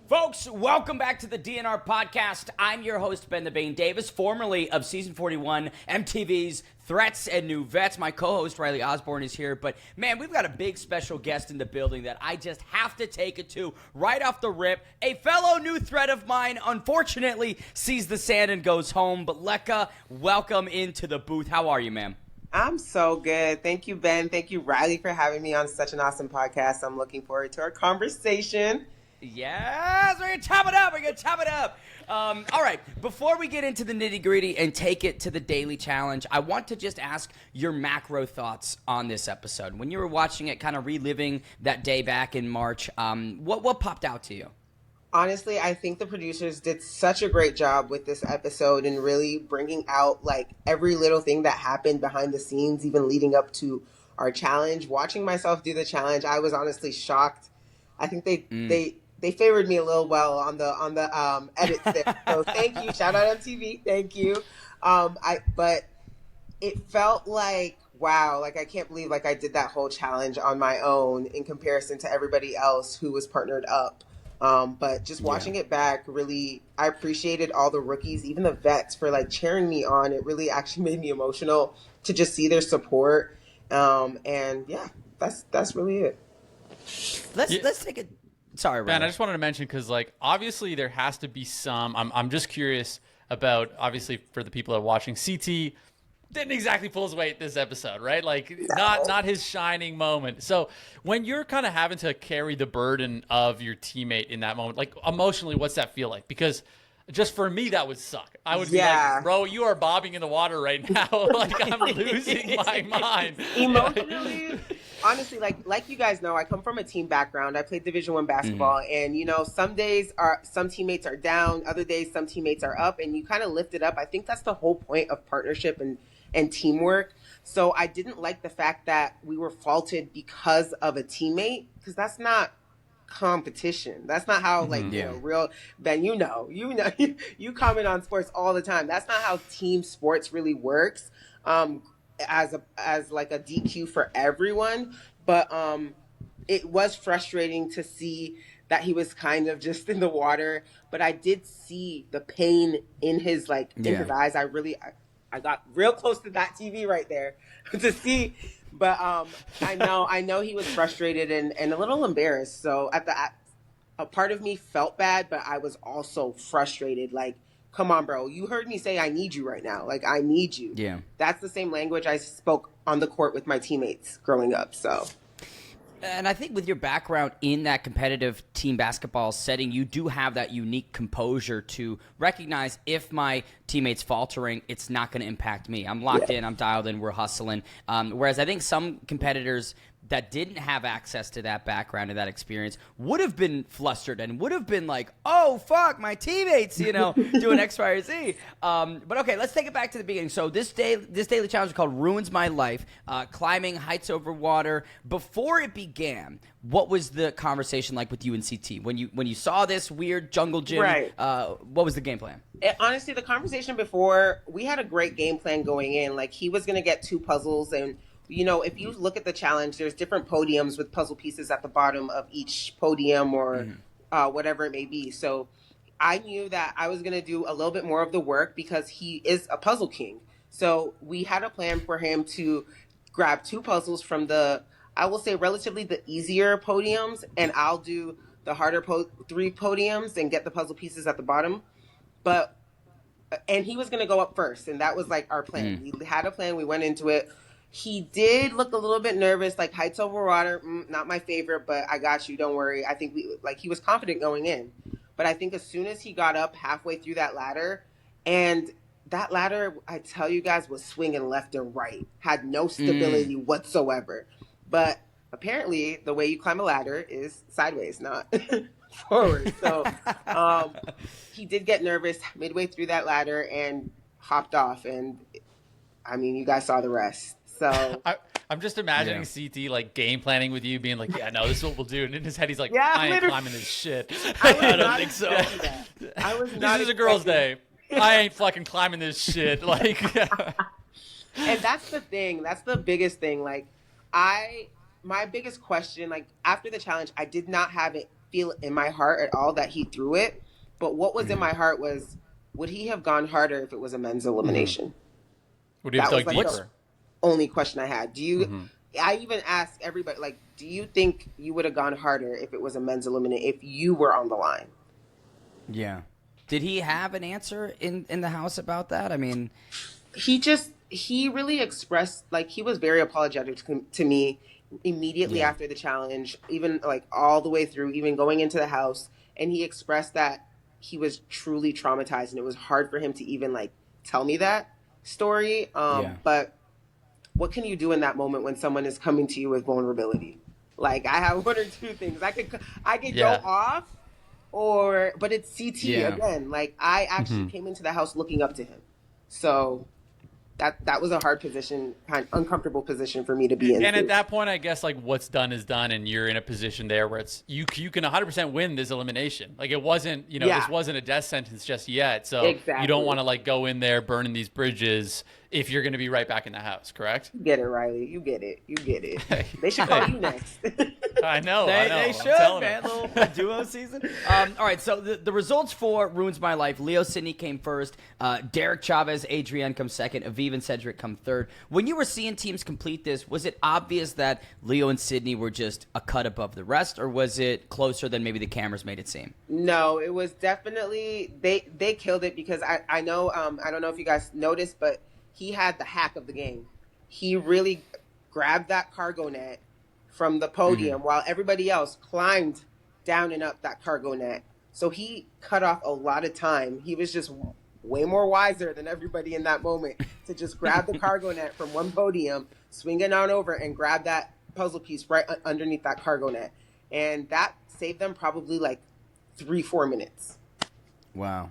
Folks, welcome back to the DNR podcast. I'm your host, Ben the Bane Davis, formerly of Season 41, MTV's Threats and New Vets. My co-host, Riley Osborne, is here. But, man, we've got a big special guest in the building that I just have to take it to right off the rip. A fellow new threat of mine, unfortunately, sees the sand and goes home. But, Leka, welcome into the booth. How are you, ma'am? I'm so good. Thank you, Ben. Thank you, Riley, for having me on such an awesome podcast. I'm looking forward to our conversation. Yes, we're going to chop it up. All right, before we get into the nitty-gritty and take it to the daily challenge, I want to just ask your macro thoughts on this episode. When you were watching it, kind of reliving that day back in March, what popped out to you? Honestly, I think the producers did such a great job with this episode and really bringing out like every little thing that happened behind the scenes, even leading up to our challenge. Watching myself do the challenge, I was honestly shocked. I think they favored me a little well on the edits there. So thank you. Shout out MTV. Thank you. But it felt like, wow, like I can't believe like I did that whole challenge on my own in comparison to everybody else who was partnered up. But just watching it back, really, I appreciated all the rookies, even the vets, for like cheering me on. It really actually made me emotional to just see their support. And yeah, that's really it. Let's take it. Sorry, Ryan. Ben, I just wanted to mention because, like, obviously there has to be some. I'm just curious about, obviously, for the people that are watching, CT didn't exactly pull his weight this episode, right? Like, not his shining moment. So when you're kind of having to carry the burden of your teammate in that moment, like, emotionally, what's that feel like? Because just for me, that would suck. I would be like, bro, you are bobbing in the water right now. Like, I'm losing my mind. Emotionally, honestly, like you guys know, I come from a team background. I played Division I basketball, and you know, some days some teammates are down, other days some teammates are up, and you kind of lift it up. I think that's the whole point of partnership and teamwork. So I didn't like the fact that we were faulted because of a teammate, because that's not competition. That's not how you know, real Ben, you comment on sports all the time. That's not how team sports really works. As like a DQ for everyone, but it was frustrating to see that he was kind of just in the water, but I did see the pain in his in his eyes. I got real close to that TV right there to see, but I know he was frustrated and a little embarrassed. So a part of me felt bad, but I was also frustrated. Like, come on, bro. You heard me say I need you right now. Like, I need you. Yeah. That's the same language I spoke on the court with my teammates growing up. So. And I think with your background in that competitive team basketball setting, you do have that unique composure to recognize if my teammate's faltering, it's not going to impact me. I'm locked in. I'm dialed in. We're hustling. Whereas I think some competitors that didn't have access to that background and that experience would have been flustered and would have been like, oh, fuck, my teammates, doing X, Y, or Z. But okay, let's take it back to the beginning. So this daily challenge is called Ruins My Life, climbing heights over water. Before it began, what was the conversation like with you and CT? When you saw this weird jungle gym, right. What was the game plan? Honestly, the conversation before, we had a great game plan going in. Like, he was going to get 2 puzzles, and you know, if you look at the challenge, there's different podiums with puzzle pieces at the bottom of each podium or whatever it may be. So I knew that I was going to do a little bit more of the work because he is a puzzle king. So we had a plan for him to grab 2 puzzles from I will say relatively the easier podiums, and I'll do the harder 3 podiums and get the puzzle pieces at the bottom. And he was going to go up first, and that was like our plan. We had a plan. We went into it. He did look a little bit nervous, like heights over water, not my favorite, but I got you, don't worry. I think he was confident going in. But I think as soon as he got up halfway through that ladder, and that ladder, I tell you guys, was swinging left and right, had no stability whatsoever. But apparently the way you climb a ladder is sideways, not forward. So he did get nervous midway through that ladder and hopped off. And I mean, you guys saw the rest. So I'm just imagining CT like game planning with you, being like, "Yeah, no, this is what we'll do." And in his head, he's like, "I ain't climbing this shit." I don't think so. I was not. This is a girl's day. I ain't fucking climbing this shit. Like, and that's the thing. That's the biggest thing. Like, my biggest question, like after the challenge, I did not have it feel in my heart at all that he threw it. But what was in my heart was, would he have gone harder if it was a men's elimination? Would he have dug deeper? The only question I had. Do you? I even asked everybody, like, do you think you would have gone harder if it was a men's elimination, if you were on the line? Yeah. Did he have an answer in the house about that? I mean, he really expressed, like, he was very apologetic to me immediately after the challenge, even like all the way through, even going into the house. And he expressed that he was truly traumatized and it was hard for him to even like tell me that story. But what can you do in that moment when someone is coming to you with vulnerability? Like, I have one or two things. I could go off, but it's CT again. Like, I actually came into the house looking up to him. So that was a hard position, kind of uncomfortable position for me to be in. And at that point, I guess, like, what's done is done, and you're in a position there where it's you can 100% win this elimination. Like, it wasn't, this wasn't a death sentence just yet. So you don't want to, like, go in there burning these bridges if you're going to be right back in the house, correct? You get it, Riley. You get it. You get it. They should call you next. I know. They should, man. Little duo season. All right, so the results for Ruins My Life. Leo Sydney came first. Derek Chavez, Adrienne come second. Aviv and Cedric come third. When you were seeing teams complete this, was it obvious that Leo and Sydney were just a cut above the rest, or was it closer than maybe the cameras made it seem? No, it was definitely they killed it, because I know I don't know if you guys noticed, but he had the hack of the game. He really grabbed that cargo net from the podium while everybody else climbed down and up that cargo net. So he cut off a lot of time. He was just way more wiser than everybody in that moment to just grab the cargo net from one podium, swing it on over, and grab that puzzle piece right underneath that cargo net. And that saved them probably like 3-4 minutes. Wow.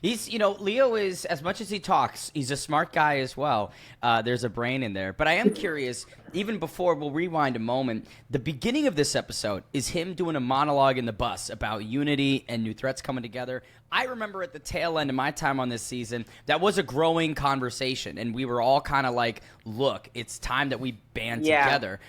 He's, Leo is, as much as he talks, he's a smart guy as well. There's a brain in there. But I am curious, even before, we'll rewind a moment, the beginning of this episode is him doing a monologue in the bus about unity and new threats coming together. I remember at the tail end of my time on this season, that was a growing conversation, and we were all kind of like, look, it's time that we band together.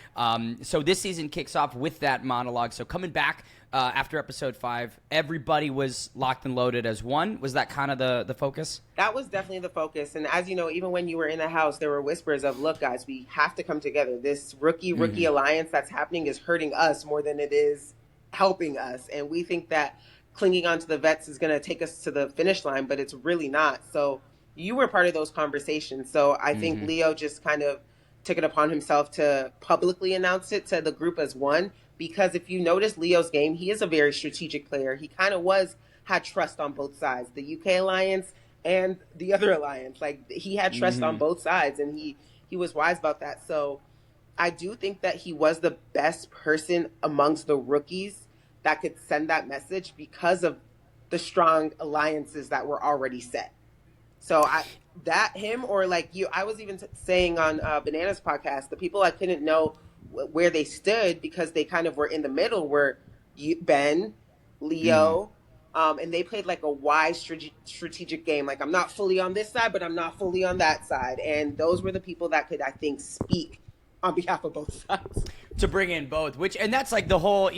So this season kicks off with that monologue. So coming back after episode 5, everybody was locked and loaded as one. Was that kind of the focus? That was definitely the focus. And as you know, even when you were in the house, there were whispers of, look, guys, we have to come together. This rookie alliance that's happening is hurting us more than it is helping us. And we think that clinging onto the vets is going to take us to the finish line, but it's really not. So you were part of those conversations. So I think Leo just kind of took it upon himself to publicly announce it to the group as one. Because if you notice Leo's game, he is a very strategic player. He kind of had trust on both sides, the UK alliance and the other alliance. Like, he had trust on both sides, and he was wise about that. So I do think that he was the best person amongst the rookies that could send that message because of the strong alliances that were already set. So him or like you, I was even saying on Banana's podcast, the people I couldn't know where they stood because they kind of were in the middle were Ben, Leo, and they played like a wise strategic game. Like, I'm not fully on this side, but I'm not fully on that side. And those were the people that could, I think, speak on behalf of both sides. To bring in both, and that's like the whole,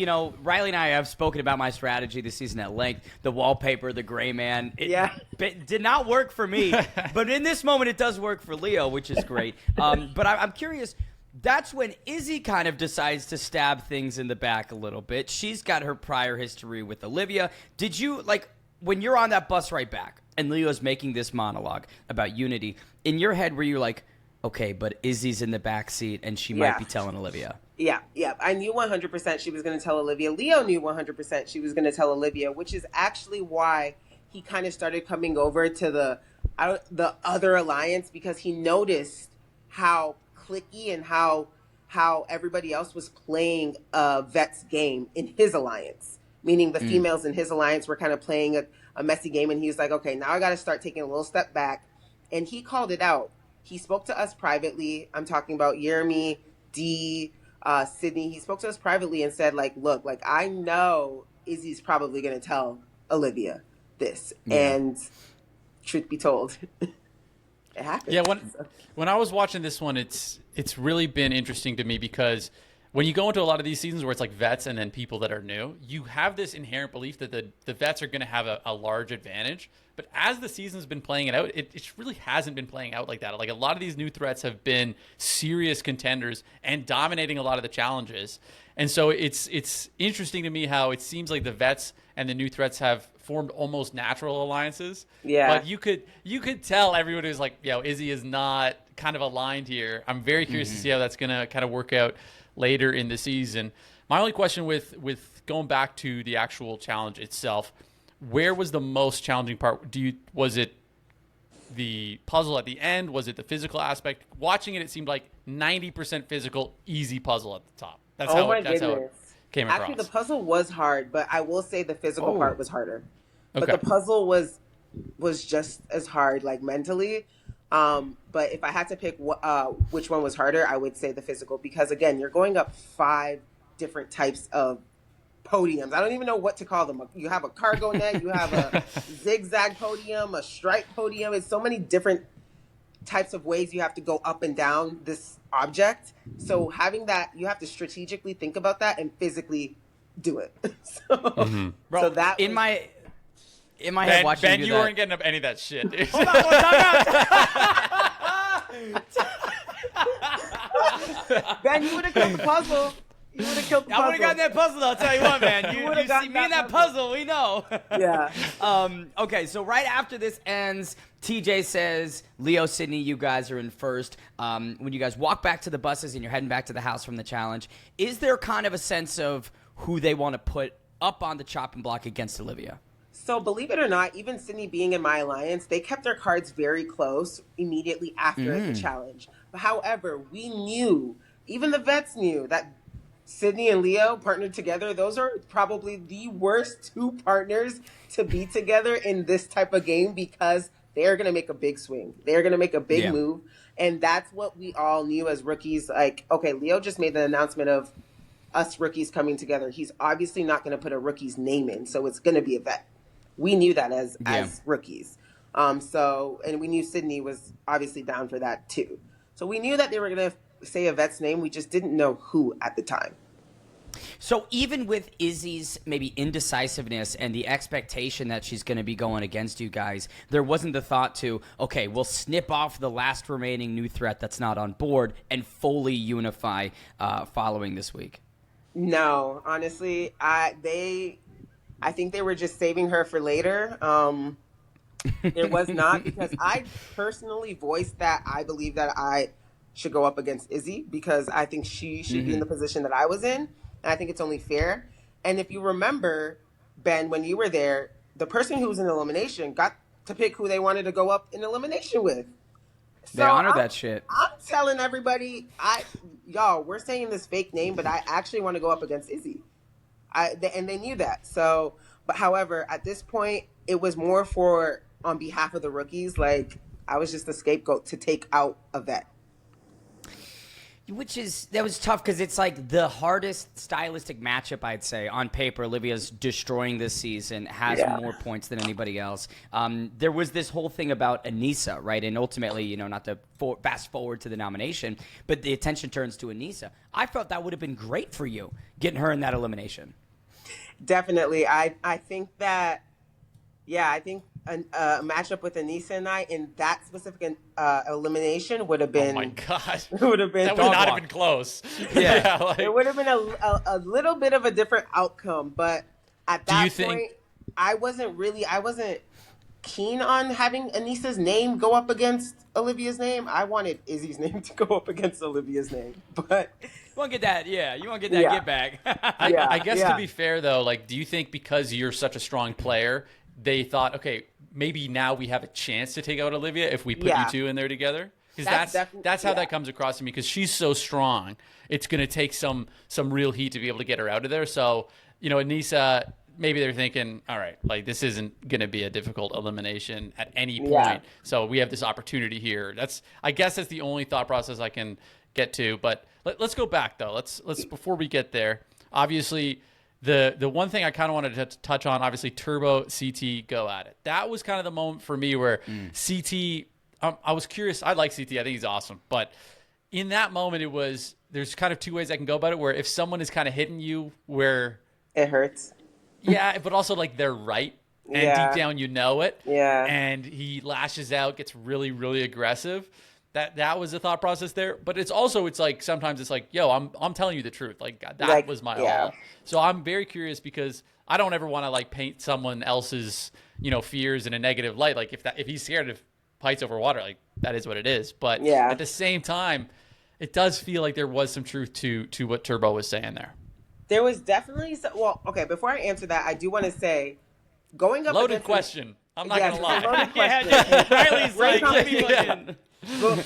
Riley and I have spoken about my strategy this season at length. The wallpaper, the gray man. It did not work for me, but in this moment it does work for Leo, which is great. But I'm curious, that's when Izzy kind of decides to stab things in the back a little bit. She's got her prior history with Olivia. Did you, like, when you're on that bus right back and Leo's making this monologue about unity, in your head were you like, okay, but Izzy's in the back seat and she might be telling Olivia? Yeah. I knew 100% she was going to tell Olivia. Leo knew 100% she was going to tell Olivia, which is actually why he kind of started coming over to the other alliance, because he noticed how clicky and how everybody else was playing a vet's game in his alliance, meaning the females in his alliance were kind of playing a messy game. And he was like, okay, now I got to start taking a little step back. And he called it out. He spoke to us privately. I'm talking about Jeremy, Dee, Sydney. He spoke to us privately and said, like, look, like, I know Izzy's probably going to tell Olivia this. And truth be told, it happened. Yeah, when I was watching this one, it's really been interesting to me because when you go into a lot of these seasons where it's like vets and then people that are new, you have this inherent belief that the vets are going to have a large advantage. But as the season's been playing it out, it really hasn't been playing out like that. Like a lot of these new threats have been serious contenders and dominating a lot of the challenges. And so it's interesting to me how it seems like the vets and the new threats have formed almost natural alliances. Yeah. But you could tell everyone who's like, Izzy is not kind of aligned here. I'm very curious to see how that's going to kind of work out later in the season. My only question with going back to the actual challenge itself, where was the most challenging part? Was it the puzzle at the end? Was it the physical aspect? Watching it seemed like 90% physical, easy puzzle at the top. That's how it came across. Actually, the puzzle was hard, but I will say the physical part was harder. But Okay. the puzzle was just as hard, like mentally. But if I had to pick which one was harder, I would say the physical, because again, you're going up 5 different types of podiums. I don't even know what to call them. You have a cargo net, you have a zigzag podium, a stripe podium. It's so many different types of ways you have to go up and down this object. So having that, you have to strategically think about that and physically do it. Bro, so that in my head watching Ben, you you that, weren't getting up any of that shit, dude. Hold on, Ben, you would have killed the puzzle. You would have killed the puzzle. I would have gotten that puzzle, I'll tell you what, man. You would've see gotten me in that that puzzle, we know. Yeah. Okay, so right after this ends, TJ says, Leo, Sydney, you guys are in first. When you guys walk back to the buses and you're heading back to the house from the challenge, is there kind of a sense of who they want to put up on the chopping block against Olivia? So believe it or not, even Sydney being in my alliance, they kept their cards very close immediately after the challenge. But however, we knew, even the vets knew, that Sydney and Leo partnered together. Those are probably the worst 2 partners to be together in this type of game, because they're going to make a big swing. They're going to make a big move. And that's what we all knew as rookies. Like, okay, Leo just made the announcement of us rookies coming together. He's obviously not going to put a rookie's name in, so it's going to be a vet. We knew that as rookies. And we knew Sydney was obviously down for that too. So we knew that they were going to say a vet's name. We just didn't know who at the time. So even with Izzy's maybe indecisiveness and the expectation that she's going to be going against you guys, there wasn't the thought to, okay, we'll snip off the last remaining new threat that's not on board and fully unify following this week? No, honestly, I think they were just saving her for later. It was not, because I personally voiced that I believe that I should go up against Izzy, because I think she should be in the position that I was in. And I think it's only fair. And if you remember, Ben, when you were there, the person who was in elimination got to pick who they wanted to go up in elimination with. They honor that shit. I'm telling everybody, y'all, we're saying this fake name, but I actually want to go up against Izzy. And they knew that. So, but however, at this point, it was more on behalf of the rookies. Like, I was just a scapegoat to take out a vet. That was tough, because it's like the hardest stylistic matchup, I'd say. On paper, Olivia's destroying this season, has more points than anybody else. There was this whole thing about Anissa, right? And ultimately, not to fast forward to the nomination, but the attention turns to Anissa. I felt that would have been great for you, getting her in that elimination. Definitely. I think that, I think a matchup with Anissa and I in that specific elimination would have been. Oh my god! Would have been. That would not have been close. Yeah, it would have been a little bit of a different outcome, but at that point, I wasn't keen on having Anissa's name go up against Olivia's name. I wanted Izzy's name to go up against Olivia's name, but. You won't get that, you won't get that get back. I guess to be fair, though, like, do you think because you're such a strong player, they thought, okay, maybe now we have a chance to take out Olivia if we put you two in there together? Because that's how that comes across to me, because she's so strong. It's going to take some real heat to be able to get her out of there. So, Anissa, maybe they're thinking, all right, like, this isn't going to be a difficult elimination at any point. Yeah. So we have this opportunity here. I guess that's the only thought process I can get to. But let's go back, though. Let's before we get there, obviously, the one thing I kind of wanted to touch on, obviously, Turbo, CT, go at it. That was kind of the moment for me where CT, I was curious. I like CT. I think he's awesome. But in that moment, it was, there's kind of two ways I can go about it, where if someone is kind of hitting you where It hurts. yeah, but also like they're right. And Yeah. deep down, you know it. Yeah. And he lashes out, gets really, really aggressive. That was the thought process there. But it's like sometimes it's like, yo, I'm telling you the truth. Like that was my all. So I'm very curious because I don't ever want to like paint someone else's, fears in a negative light. Like if he's scared of heights over water, like that is what it is. But at the same time, it does feel like there was some truth to what Turbo was saying there. There was definitely well, okay, before I answer that, I do want to say going up loaded against question. I'm not gonna lie. Loaded question. Riley's like,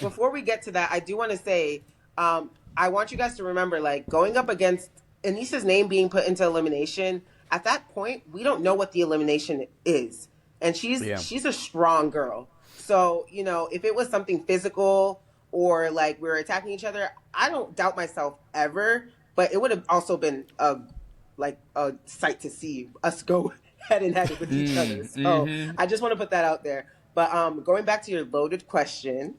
Before we get to that, I do want to say, I want you guys to remember, like, going up against Anissa's name being put into elimination, at that point, we don't know what the elimination is. And she's a strong girl. So, if it was something physical or, like, we were attacking each other, I don't doubt myself ever. But it would have also been, a sight to see us go head and head with each other. So I just want to put that out there. But going back to your loaded question,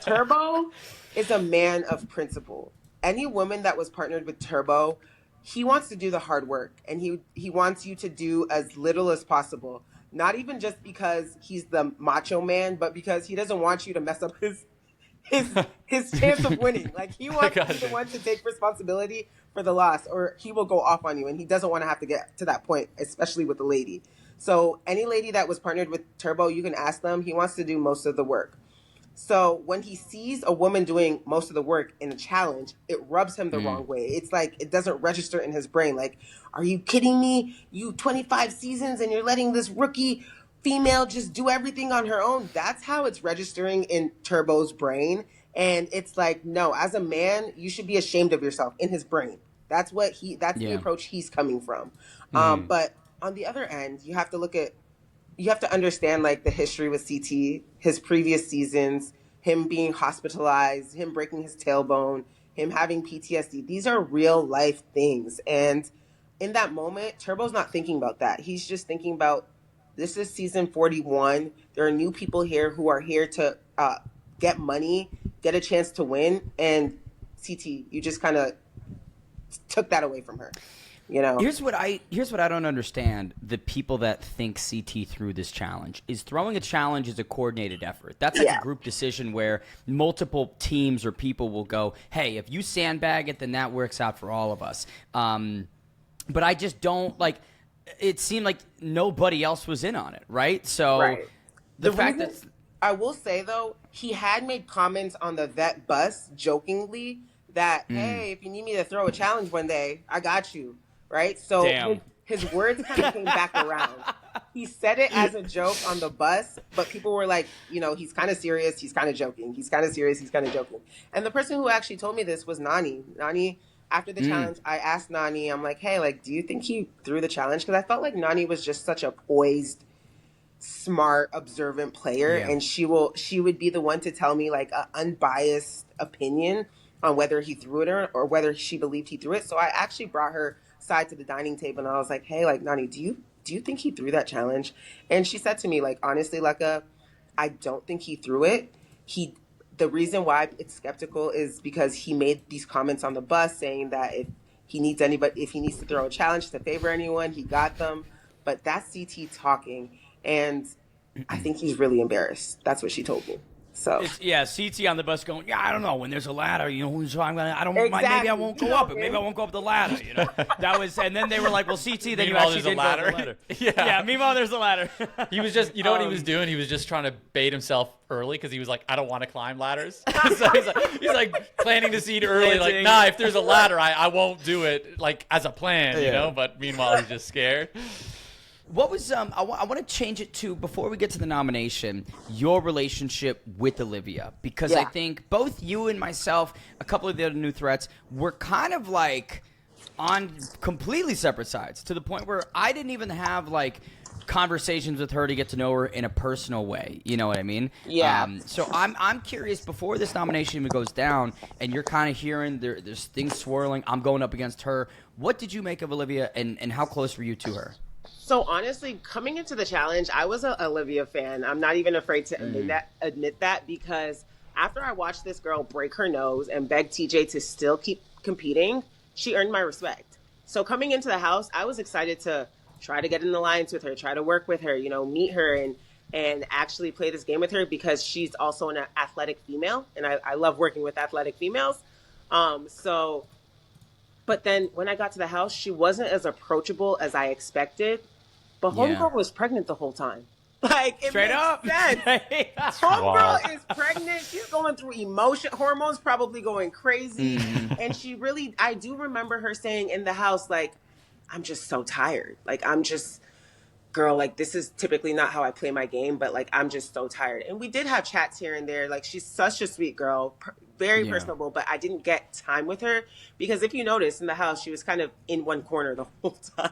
Turbo is a man of principle. Any woman that was partnered with Turbo, he wants to do the hard work, and he wants you to do as little as possible. Not even just because he's the macho man, but because he doesn't want you to mess up his chance of winning. Like, he wants you the one to take responsibility for the loss, or he will go off on you, and he doesn't want to have to get to that point, especially with a lady. So any lady that was partnered with Turbo, you can ask them. He wants to do most of the work. So when he sees a woman doing most of the work in a challenge, it rubs him the wrong way. It's like it doesn't register in his brain. Like, are you kidding me? You 25 seasons and you're letting this rookie female just do everything on her own? That's how it's registering in Turbo's brain. And it's like, no, as a man, you should be ashamed of yourself in his brain. That's the approach he's coming from. But on the other end, you have to understand, like, the history with CT, his previous seasons, him being hospitalized, him breaking his tailbone, him having PTSD. These are real life things. And in that moment, Turbo's not thinking about that. He's just thinking about, this is season 41. There are new people here who are here to get money, get a chance to win. And CT, you just kind of took that away from her. Here's what I don't understand. The people that think CT threw this challenge is throwing a challenge is a coordinated effort. That's like a group decision where multiple teams or people will go, hey, if you sandbag it, then that works out for all of us. But I just don't like. It seemed like nobody else was in on it, right? So the fact that I will say, though, he had made comments on the vet bus jokingly that, hey, if you need me to throw a challenge one day, I got you. Right? So his words kind of came back around. He said it as a joke on the bus, but people were like, he's kind of serious. He's kind of joking. He's kind of serious. He's kind of joking. And the person who actually told me this was Nani. Nani, after the challenge, I asked Nani, I'm like, hey, like, do you think he threw the challenge? Because I felt like Nani was just such a poised, smart, observant player. Yeah. And she would be the one to tell me, like, an unbiased opinion on whether he threw it or whether she believed he threw it. So I actually brought her side to the dining table, and I was like, hey, like, Nani, do you think he threw that challenge? And she said to me, like, honestly, Leka, I don't think he threw it. The reason why it's skeptical is because he made these comments on the bus saying that if he needs to throw a challenge to favor anyone, he got them. But that's CT talking, and I think he's really embarrassed. That's what she told me. So CT on the bus going, I don't know, when there's a ladder, so maybe I won't go up, maybe I won't go up the ladder, That was, and then they were like, well, CT, then you actually did go up the ladder. Yeah, meanwhile there's a ladder. He was just, what he was doing? He was just trying to bait himself early because he was like, I don't want to climb ladders. So he's like planting the seed early, like, nah, if there's a ladder, I won't do it, like, as a plan, but meanwhile he's just scared. What was I want to change it to, before we get to the nomination, your relationship with Olivia, because I think both you and myself, a couple of the other new threats, were kind of like on completely separate sides, to the point where I didn't even have like conversations with her to get to know her in a personal way. You know what I mean? Yeah. So I'm curious, before this nomination even goes down, and you're kind of hearing there's things swirling. I'm going up against her. What did you make of Olivia, and how close were you to her? So honestly, coming into the challenge, I was an Olivia fan. I'm not even afraid to admit that because After I watched this girl break her nose and beg TJ to still keep competing, she earned my respect. So coming into the house, I was excited to try to get in the alliance with her, try to work with her, meet her and actually play this game with her because she's also an athletic female. And I love working with athletic females. But then when I got to the house, she wasn't as approachable as I expected. But homegirl was pregnant the whole time. Like, it Straight up. sense. Homegirl is pregnant. She's going through hormones probably going crazy. And she really, I do remember her saying in the house, like, I'm just so tired. Like, girl, like, this is typically not how I play my game, but like, I'm just so tired. And we did have chats here and there. Like, she's such a sweet girl, very personable, but I didn't get time with her because if you notice in the house, she was kind of in one corner the whole time.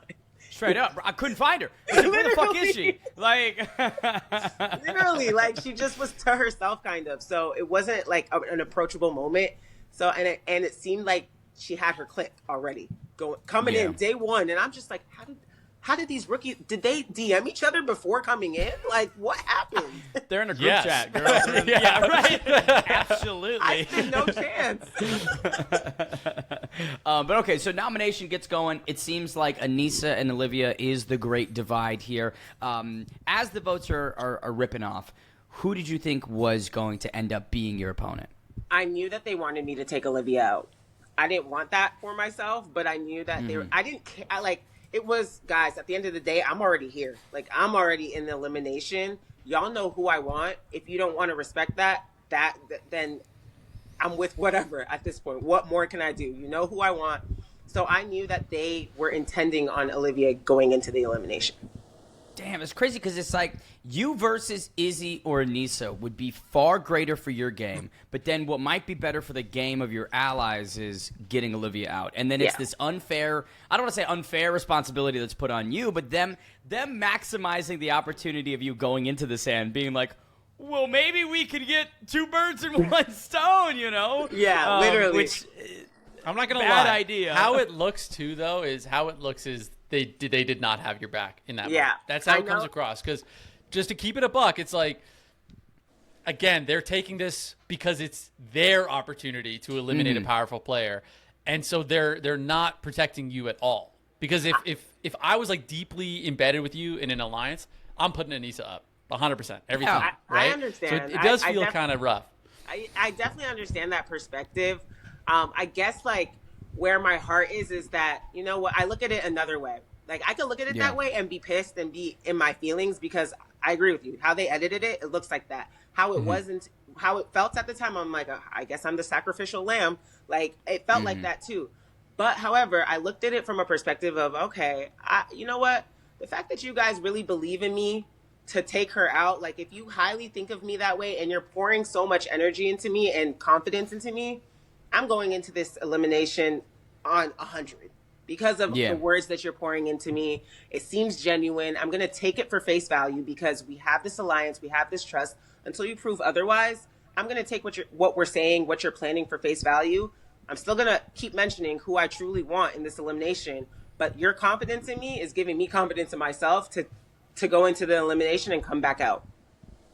Straight up, I couldn't find her. Like, where the fuck is she? Like, literally, like she just was to herself, kind of. So it wasn't like an approachable moment. So and it seemed like she had her click already coming in day one, and I'm just like, how did these rookies? Did they DM each other before coming in? Like, what happened? They're in a group chat, girl. Yeah, right. Absolutely. I stood no chance. But okay, so nomination gets going. It seems like Anissa and Olivia is the great divide here. As the votes are ripping off, who did you think was going to end up being your opponent? I knew that they wanted me to take Olivia out. I didn't want that for myself, but I knew that I didn't care. It was, guys, at the end of the day, I'm already here. Like, I'm already in the elimination. Y'all know who I want. If you don't want to respect that, then I'm with whatever at this point. What more can I do? You know who I want. So I knew that they were intending on Olivia going into the elimination. Damn, it's crazy because it's like you versus Izzy or Anissa would be far greater for your game, but then what might be better for the game of your allies is getting Olivia out. And then it's this unfair, I don't want to say unfair responsibility that's put on you, but them maximizing the opportunity of you going into this and being like, well, maybe we could get two birds in one stone, Yeah, literally. Which, I'm not going to bad lie. idea. How it looks, too, though, is they did not have your back in that moment. That's how it comes across. Because just to keep it a buck, it's like, again, they're taking this because it's their opportunity to eliminate a powerful player. And so they're not protecting you at all. Because if I was like deeply embedded with you in an alliance, I'm putting Anissa up 100% every time. Right? I understand. So it does feel kind of rough. I definitely understand that perspective. I guess like where my heart is that, you know what, I look at it another way. Like I could look at it that way and be pissed and be in my feelings because I agree with you. How they edited it, it looks like that. How it wasn't, how it felt at the time, I'm like, I guess I'm the sacrificial lamb. Like it felt like that too. But however, I looked at it from a perspective of, okay, you know what? The fact that you guys really believe in me to take her out, like if you highly think of me that way and you're pouring so much energy into me and confidence into me, I'm going into this elimination on 100 because of the words that you're pouring into me. It seems genuine. I'm going to take it for face value because we have this alliance, we have this trust. Until you prove otherwise, I'm going to take what we're saying, what you're planning for face value. I'm still going to keep mentioning who I truly want in this elimination, but your confidence in me is giving me confidence in myself to go into the elimination and come back out.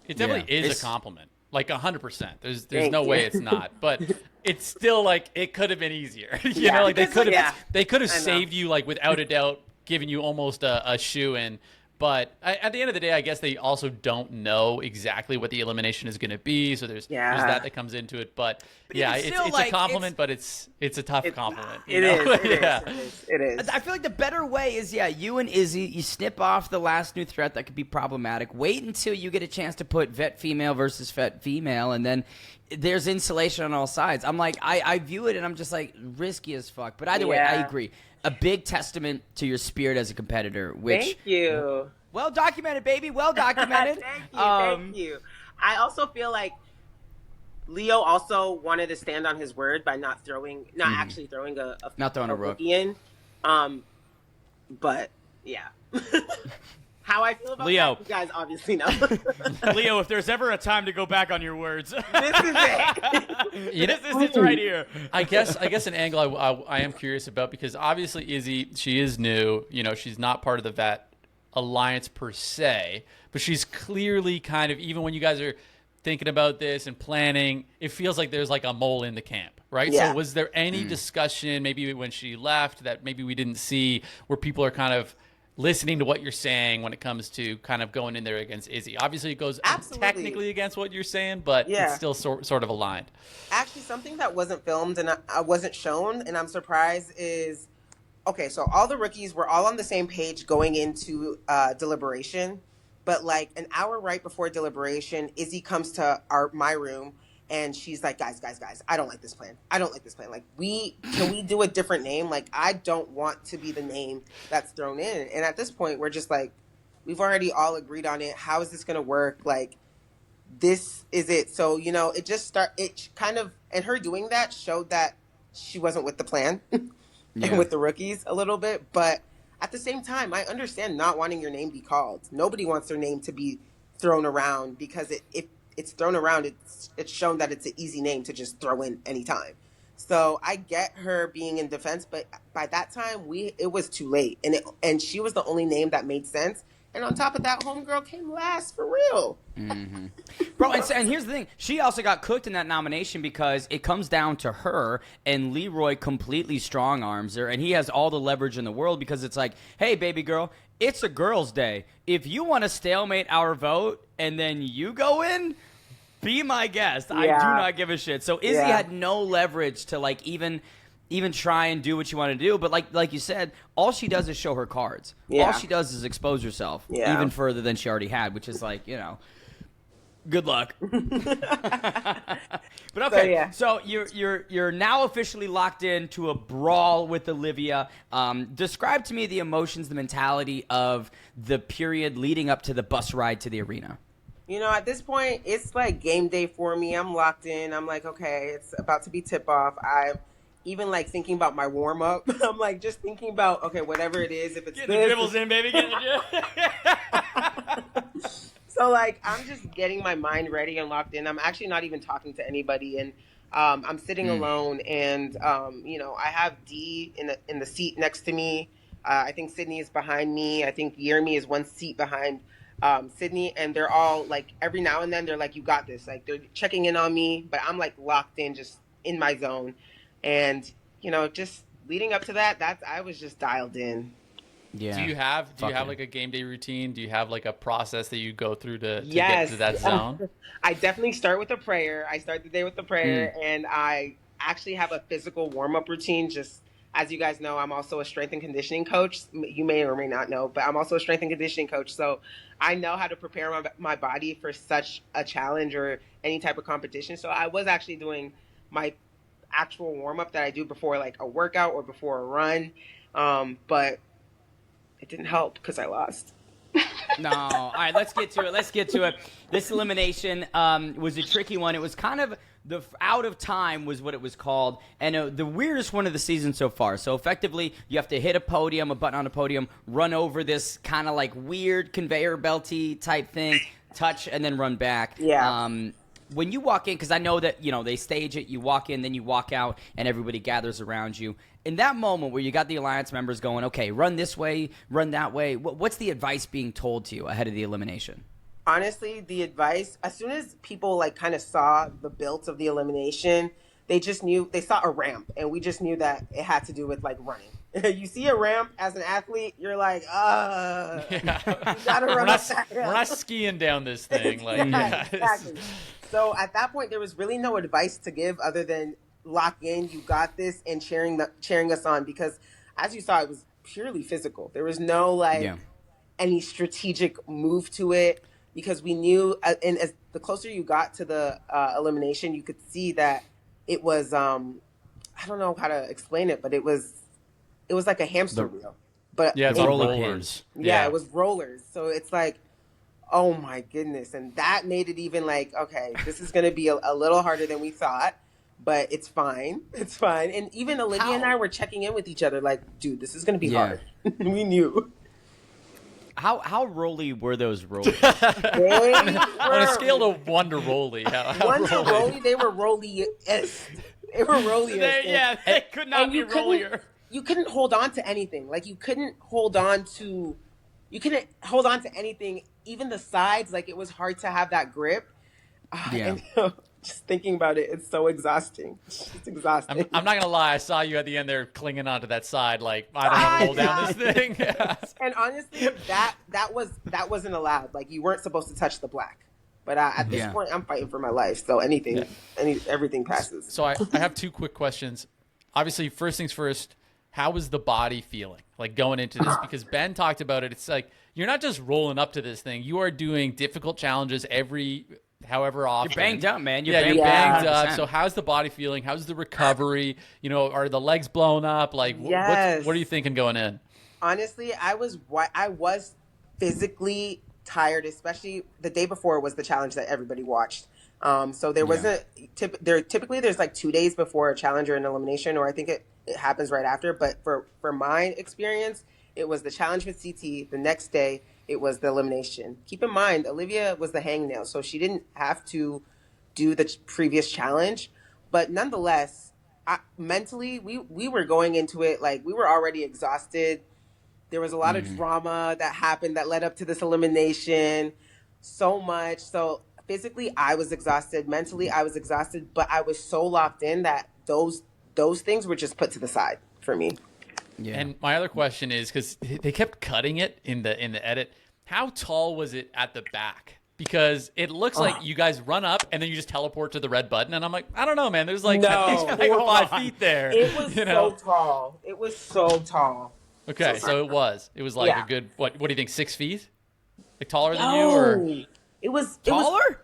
It definitely is a compliment. Like 100%. There's no way it's not. But it's still like it could have been easier. you know, like they could have saved you like without a doubt, giving you almost a shoe-in. But at the end of the day, I guess they also don't know exactly what the elimination is going to be. So there's that comes into it. But yeah, it's like, a compliment, but it's a tough compliment. It is. I feel like the better way is, you and Izzy, you snip off the last new threat that could be problematic. Wait until you get a chance to put vet female versus vet female, and then there's insulation on all sides. I'm like, I view it, and I'm just like, risky as fuck. But either way, I agree. A big testament to your spirit as a competitor. Which, thank you. Well documented, baby. Well documented. Thank you. I also feel like Leo also wanted to stand on his word by not actually throwing a rookie in. But yeah. How I feel about Leo. that, you guys obviously know. Leo, if there's ever a time to go back on your words, this is it. this is it right here. I guess an angle I am curious about, because obviously Izzy, she is new. You know, she's not part of the vet alliance per se, but she's clearly kind of, even when you guys are thinking about this and planning, it feels like there's like a mole in the camp, right? Yeah. So was there any discussion, maybe when she left, that maybe we didn't see, where people are kind of listening to what you're saying when it comes to kind of going in there against Izzy? Obviously, it goes Absolutely. technically against what you're saying, but Yeah. it's still sort of aligned. Actually, something that wasn't filmed and I wasn't shown, and I'm surprised, is okay. So all the rookies were all on the same page going into deliberation, but like an hour right before deliberation, Izzy comes to my room and she's like, guys, I don't like this plan. Like, can we do a different name? Like, I don't want to be the name that's thrown in. And at this point, we're just like, we've already all agreed on it. How is this going to work? Like, this is it. So, it kind of, and her doing that showed that she wasn't with the plan and with the rookies a little bit. But at the same time, I understand not wanting your name be called. Nobody wants their name to be thrown around, because if it's thrown around, it's shown that it's an easy name to just throw in anytime. So I get her being in defense, but by that time it was too late, and she was the only name that made sense. And on top of that, homegirl came last for real. Mm-hmm. Bro, and here's the thing. She also got cooked in that nomination because it comes down to her, and Leroy completely strong-arms her, and he has all the leverage in the world, because it's like, hey, baby girl, it's a girl's day. If you want to stalemate our vote and then you go in, be my guest. I do not give a shit. So Izzy had no leverage to, like, even try and do what you want to do. But like you said, all she does is show her cards. Yeah. All she does is expose herself even further than she already had, which is like, good luck. But okay, so you're now officially locked into a brawl with Olivia. Describe to me the emotions, the mentality of the period leading up to the bus ride to the arena. At this point, it's like game day for me. I'm locked in. I'm like, okay, it's about to be tip off. I'm even like thinking about my warm up. I'm like just thinking about, okay, whatever it is, if it's Get the dribbles in, baby. Get the dribbles. So like I'm just getting my mind ready and locked in. I'm actually not even talking to anybody, and I'm sitting alone. And I have D in the seat next to me. I think Sydney is behind me. I think Yermi is one seat behind Sydney, and they're all like, every now and then they're like, you got this. Like, they're checking in on me, but I'm like locked in, just in my zone. And just leading up to that, I was just dialed in. Yeah. Do you have like a game day routine? Do you have like a process that you go through to get to that zone? I definitely start with a prayer. I start the day with a prayer, and I actually have a physical warm-up routine. Just as you guys know, I'm also a strength and conditioning coach. You may or may not know, but I'm also a strength and conditioning coach. So I know how to prepare my body for such a challenge or any type of competition. So I was actually doing my actual warm-up that I do before like a workout or before a run. But it didn't help because I lost. No. All right, let's get to it. This elimination was a tricky one. It was kind of the out of time was what it was called, and the weirdest one of the season so far. So effectively, you have to hit a button on a podium, run over this kind of like weird conveyor belty type thing, touch, and then run back. Yeah. When you walk in, because I know that, they stage it, you walk in, then you walk out, and everybody gathers around you. In that moment where you got the Alliance members going, okay, run this way, run that way, what's the advice being told to you ahead of the elimination? Honestly, the advice, as soon as people like kind of saw the built of the elimination, they just knew, they saw a ramp, and we just knew that it had to do with like running. You see a ramp as an athlete, you're like, you gotta run up that ramp. We're not skiing down this thing. Like, exactly. So at that point, there was really no advice to give other than lock in, you got this, and cheering us on, because as you saw, it was purely physical. There was no any strategic move to it, because we knew, and as the closer you got to the elimination, you could see that it was I don't know how to explain it, but it was like a hamster wheel. But it's rollers. Yeah, it was rollers. So it's like, oh my goodness. And that made it even like, okay, this is going to be a little harder than we thought, but it's fine. It's fine. And even Olivia and I were checking in with each other like, dude, this is going to be hard. We knew. How rolly were those rollers? On a scale of 1 to rolly. One to rolly, they were rolliest. They were rolliest. They could not be rollier. You couldn't hold on to anything. Like, you couldn't hold on to anything. Even the sides, like, it was hard to have that grip. Yeah. And, just thinking about it, it's so exhausting. It's just exhausting. I'm not gonna lie. I saw you at the end there clinging onto that side, like I don't want to roll down this thing. And honestly, that wasn't allowed. Like, you weren't supposed to touch the black. But at this point, I'm fighting for my life. So everything passes. So I have two quick questions. Obviously, first things first. How was the body feeling like going into this? Because Ben talked about it. It's like you're not just rolling up to this thing. You are doing difficult challenges however often. You're banged up, man. You're banged up. So how's the body feeling? How's the recovery? You know, are the legs blown up? Like, what are you thinking going in? Honestly, I was physically tired, especially the day before was the challenge that everybody watched. So there wasn't typically there's like 2 days before a challenge or an elimination, or I think it happens right after. But for my experience, it was the challenge with CT. The next day, it was the elimination. Keep in mind, Olivia was the hangnail, so she didn't have to do the previous challenge. But nonetheless, mentally, we were going into it like we were already exhausted. There was a lot of drama that happened that led up to this elimination, so much. So physically, I was exhausted. Mentally, I was exhausted. But I was so locked in that those things were just put to the side for me. Yeah. And my other question is, because they kept cutting it in the edit, how tall was it at the back? Because it looks like you guys run up and then you just teleport to the red button, and I'm like, I don't know, man. There's like 5 or 5 feet there. It was so tall. It was so tall. Okay, so it was like a good what do you think? 6 feet? Like taller than you, or it was taller?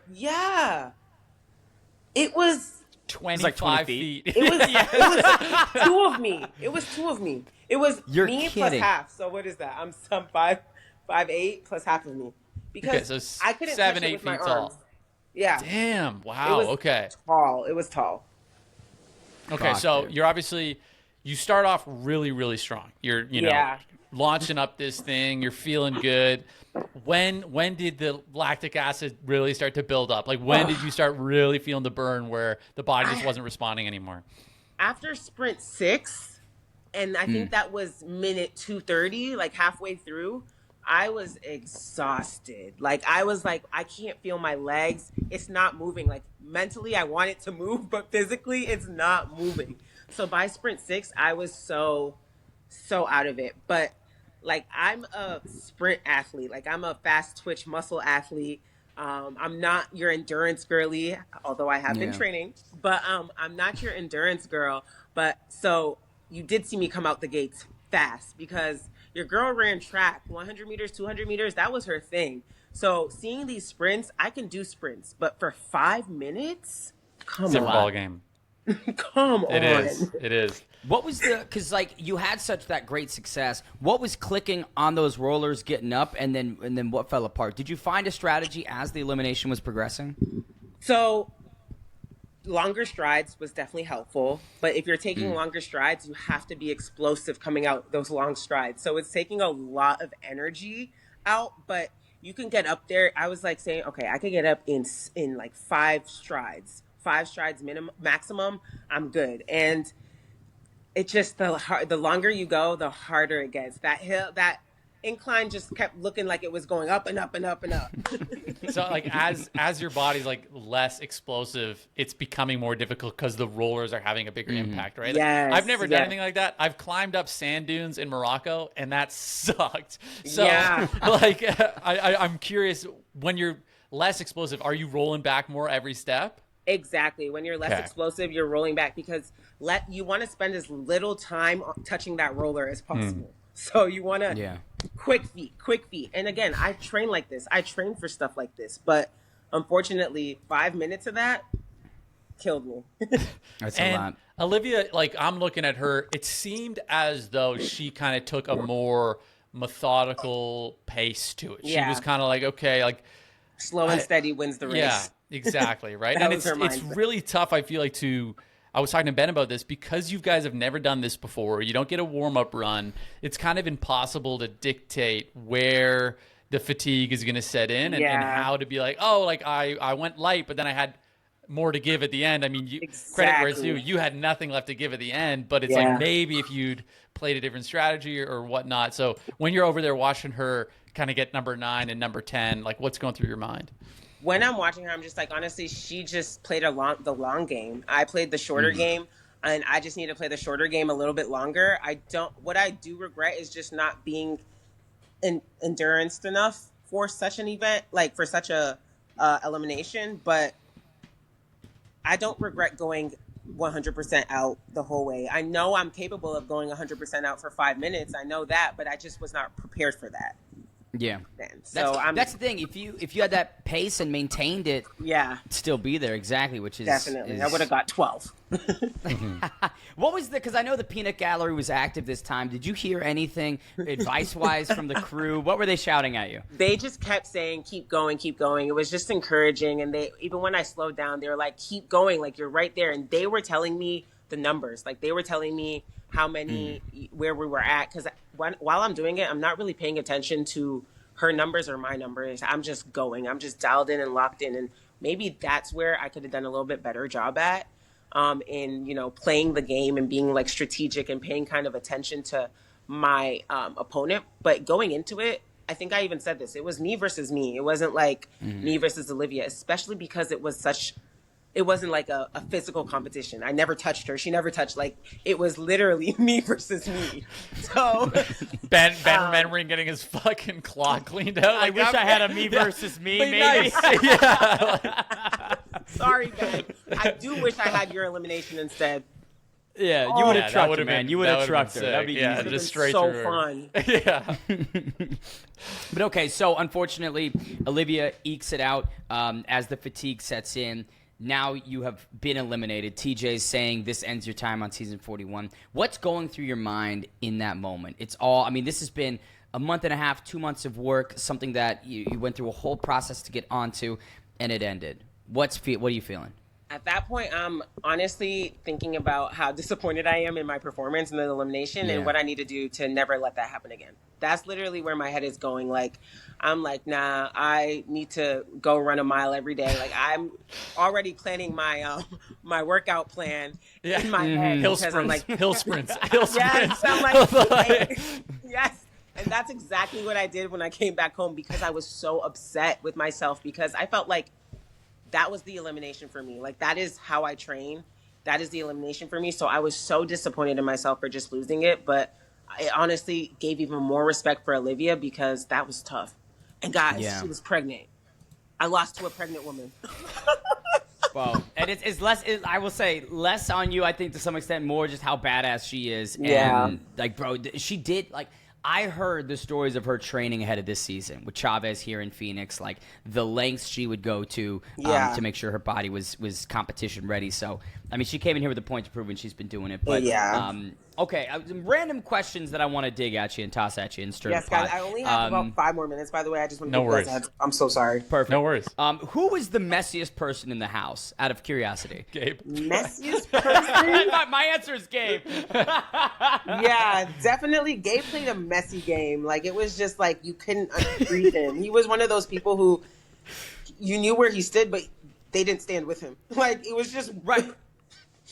It was 25 like 20 feet. It was 2 of me. It was 2 of me. It was me plus half. So what is that? I'm some 5'8" plus half of me. Because I couldn't 7, touch it 8 with feet my tall. arms. Yeah. Damn. Wow. Okay. Tall. It was tall. Okay. So you're obviously you start off really, really strong. You're launching up this thing. You're feeling good. When did the lactic acid really start to build up? Like when did you start really feeling the burn where the body just wasn't responding anymore? After sprint 6, and I think that was minute 2:30, like halfway through, I was exhausted. Like I was like, I can't feel my legs. It's not moving. Like mentally I want it to move, but physically it's not moving. So by sprint 6, I was so out of it. But like I'm a sprint athlete. Like I'm a fast twitch muscle athlete. I'm not your endurance girly, although I have been training, but I'm not your endurance girl. But so you did see me come out the gates fast because your girl ran track, 100 meters, 200 meters. That was her thing. So seeing these sprints, I can do sprints, but for 5 minutes, come on. It's a ball game. Come on. It is. What was because like you had such that great success. What was clicking on those rollers getting up, and then what fell apart? Did you find a strategy as the elimination was progressing? So longer strides was definitely helpful, but if you're taking longer strides, you have to be explosive coming out those long strides. So it's taking a lot of energy out, but you can get up there. I was like saying, okay, I could get up in like 5 strides maximum. I'm good. And it just the longer you go, the harder it gets. That incline just kept looking like it was going up and up and up and up. So like as your body's like less explosive, it's becoming more difficult because the rollers are having a bigger impact, right? Yes, I've never done anything like that. I've climbed up sand dunes in Morocco, and that sucked. So like I'm curious, when you're less explosive, are you rolling back more every step? Exactly. When you're less explosive, you're rolling back because you want to spend as little time touching that roller as possible. So you want to quick feet. And again, I train like this. I train for stuff like this. But unfortunately, 5 minutes of that killed me. That's a lot. Olivia, like I'm looking at her, it seemed as though she kind of took a more methodical pace to it. She was kind of like, okay, like slow and steady wins the race. Yeah, exactly, right? And it's really tough, I feel like, I was talking to Ben about this, because you guys have never done this before. You don't get a warm-up run. It's kind of impossible to dictate where the fatigue is going to set in and how to be like, oh, like I went light, but then I had more to give at the end. I mean, credit where it's due. You had nothing left to give at the end, but it's like maybe if you'd played a different strategy or whatnot. So when you're over there watching her kind of get number 9 and number 10, like what's going through your mind? when I'm watching her, I'm just like, honestly, she just played the long game. I played the shorter game, and I just need to play the shorter game a little bit longer. What I do regret is just not being endurance enough for such an event, like for such a elimination. But I don't regret going 100% out the whole way. I know I'm capable of going 100% out for 5 minutes. I know that, but I just was not prepared for that. Yeah. Then. So that's the thing. If you had that pace and maintained it, yeah, it'd still be there exactly. Which is definitely. I would have got 12. What was because I know the peanut gallery was active this time. Did you hear anything advice-wise from the crew? What were they shouting at you? They just kept saying, keep going, keep going. It was just encouraging. And even when I slowed down, they were like, keep going. Like, you're right there. And they were telling me the numbers. Like, they were telling me how many, where we were at. Because while I'm doing it, I'm not really paying attention to her numbers or my numbers. I'm just going. I'm just dialed in and locked in. And maybe that's where I could have done a little bit better job at. In, playing the game and being like strategic and paying kind of attention to my opponent. But going into it, I think I even said this, it was me versus me. It wasn't like me versus Olivia, especially because it wasn't like a physical competition. I never touched her. She never touched. Like, it was literally me versus me. So Ben remembering getting his fucking claw cleaned out. I wish I had a me versus me, maybe. Nice. Yeah. Sorry, Ben. I do wish I had your elimination instead. Yeah, you would have that trucked would've her, man. been- You would that have would've been trucked her. That'd be sick. Yeah, easy. just straight so through her. fun. Yeah. But okay, so unfortunately, Olivia ekes it out as the fatigue sets in. Now you have been eliminated. TJ's saying this ends your time on season 41. What's going through your mind in that moment? This has been a month and a half, 2 months of work, something that you went through a whole process to get onto, and it ended. What are you feeling? At that point, I'm honestly thinking about how disappointed I am in my performance in the elimination and what I need to do to never let that happen again. That's literally where my head is going. Like, I'm like, nah, I need to go run a mile every day. Like, I'm already planning my my workout plan in my head. Hill because I'm sprints. like, Hill sprints. Hill sprints. yes, I'm like, yes. And that's exactly what I did when I came back home, because I was so upset with myself, because I felt like that was the elimination for me. Like, that is how I train. That is the elimination for me. So I was so disappointed in myself for just losing it. But I honestly gave even more respect for Olivia, because that was tough. And guys, she was pregnant. I lost to a pregnant woman. Well, and it's less. I will say less on you. I think to some extent more just how badass she is. Yeah. And like, bro, she did like. I heard the stories of her training ahead of this season with Chavez here in Phoenix, like the lengths she would go to make sure her body was competition ready. So, I mean, she came in here with a point to prove, and she's been doing it. But okay, random questions that I want to dig at you and toss at you and stir Yes, the pot. guys, I only have about 5 more minutes, by the way. I just want to No worries. I'm so sorry. Perfect. No worries. Who was the messiest person in the house, out of curiosity? Gabe. Messiest person? My answer is Gabe. Yeah, definitely. Gabe played a messy game. Like, it was just like you couldn't breathe him. He was one of those people who you knew where he stood, but they didn't stand with him. Like, it was just Right.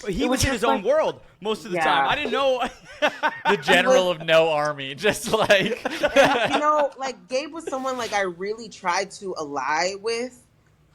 He was in his own world most of the time. I didn't know. The general of no army. Just like. And, like, Gabe was someone like I really tried to ally with,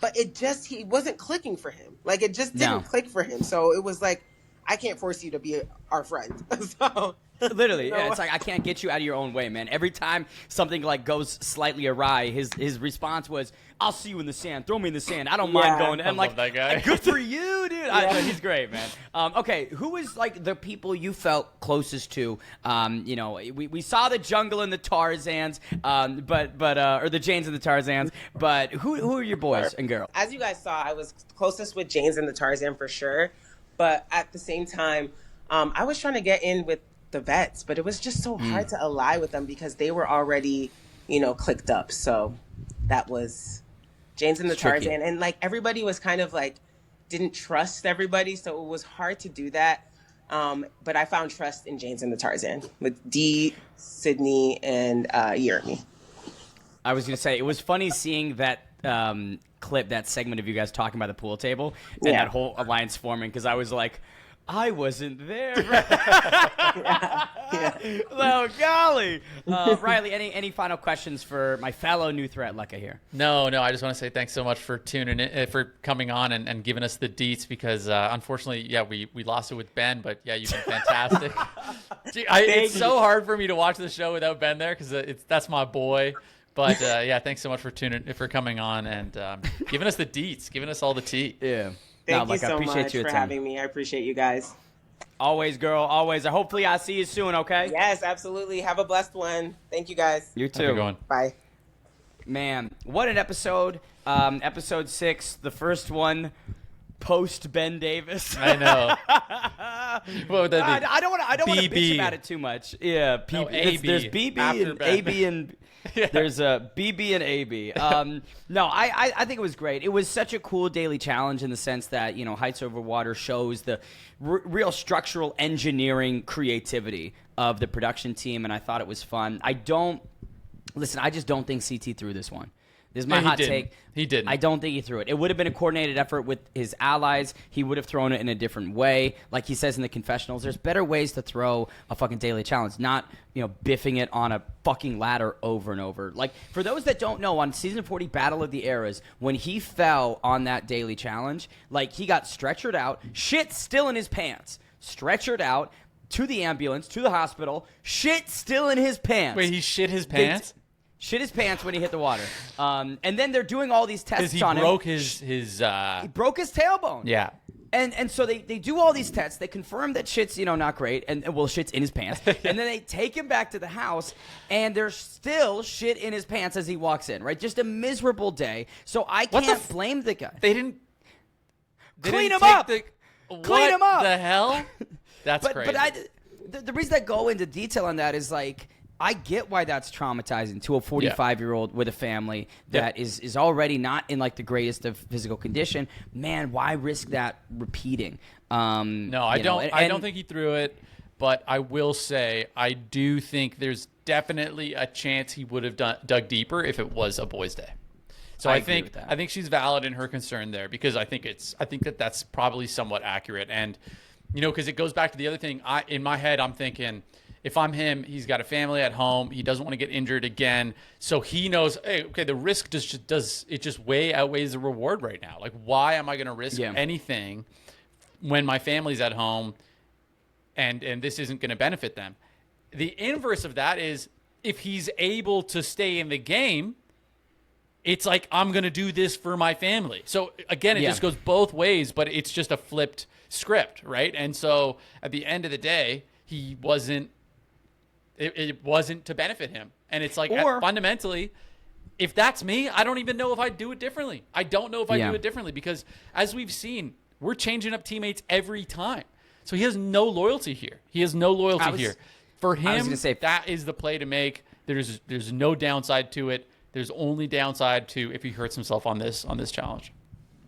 but he wasn't clicking for him. Like, it just didn't click for him. So it was like, I can't force you to be our friend. So Literally, yeah. It's like, I can't get you out of your own way, man. Every time something like goes slightly awry, his response was, "I'll see you in the sand. Throw me in the sand. I don't mind going." And I'm like, that guy. "Good for you, dude." He's great, man. Okay, who was like the people you felt closest to? We saw the Jungle and the Tarzans, or the Janes and the Tarzans. But who are your boys and girls? as you guys saw, I was closest with James and the Tarzan for sure. But at the same time, I was trying to get in with the vets, but it was just so hard to ally with them because they were already, clicked up. So that was James and the tricky. Tarzan. And like everybody was kind of like, didn't trust everybody. So it was hard to do that. But I found trust in James and the Tarzan with Dee, Sydney, and Jeremy. I was going to say, it was funny seeing that clip, that segment of you guys talking about the pool table and that whole alliance forming, because I was like, I wasn't there. Yeah. Oh, golly. Riley, any final questions for my fellow new Threat Leka here? No, I just want to say thanks so much for tuning in, for coming on and giving us the deets because unfortunately, we lost it with Ben, but yeah, you've been fantastic. Gee, it's so hard for me to watch the show without Ben there because that's my boy. But yeah, thanks so much for coming on and giving us the deets, giving us all the tea. Yeah. Thank you I so appreciate much your for time. having me. I appreciate you guys. Always, girl. Always. Hopefully, I'll see you soon, okay? Yes, absolutely. Have a blessed one. Thank you guys. You How's it too. going? Bye. Man, what an episode. Episode 6, the first one post Ben Davis. I know. What would that be? I don't want to BB. bitch about it too much. Yeah, No, there's AB BB after and Ben. AB and Yeah. there's BB and AB. No, I think it was great. It was such a cool daily challenge in the sense that, Heights Over Water shows the real structural engineering creativity of the production team, and I thought it was fun. I just don't think CT threw this one. This is my hot take. He didn't. I don't think he threw it. It would have been a coordinated effort with his allies. He would have thrown it in a different way. Like he says in the confessionals, there's better ways to throw a fucking daily challenge, not, biffing it on a fucking ladder over and over. Like, for those that don't know, on Season 40 Battle of the Eras, when he fell on that daily challenge, like, he got stretchered out, shit still in his pants, stretchered out to the ambulance, to the hospital, shit still in his pants. Wait, he shit his pants? Shit his pants when he hit the water. And then they're doing all these tests Because he on broke him. his He broke his tailbone. yeah. And so they do all these tests. They confirm that shit's, not great. And, shit's in his pants. And then they take him back to the house, and there's still shit in his pants as he walks in, right? Just a miserable day. So I can't blame the guy. They didn't Clean him take up! Clean him up! The hell? That's crazy. But the reason I go into detail on that is, like, I get why that's traumatizing to a 45-year-old with a family that is already not in, like, the greatest of physical condition. Man, why risk that repeating? No, I don't think he threw it, but I will say I do think there's definitely a chance he would have dug deeper if it was a boys' day. So I agree with that. I think she's valid in her concern there because I think that's probably somewhat accurate. And because it goes back to the other thing. In my head, I'm thinking, if I'm him, he's got a family at home. He doesn't want to get injured again. So he knows, hey, okay, the risk just way outweighs the reward right now. Like, why am I going to risk anything when my family's at home and this isn't going to benefit them? The inverse of that is if he's able to stay in the game, it's like, I'm going to do this for my family. So again, it just goes both ways, but it's just a flipped script, right? And so at the end of the day, it wasn't to benefit him. And it's like, fundamentally, if that's me, I don't even know if I'd do it differently. I don't know if I'd do it differently because, as we've seen, we're changing up teammates every time. So he has no loyalty here. Here. For him, that is the play to make. There's no downside to it. There's only downside to if he hurts himself on this challenge.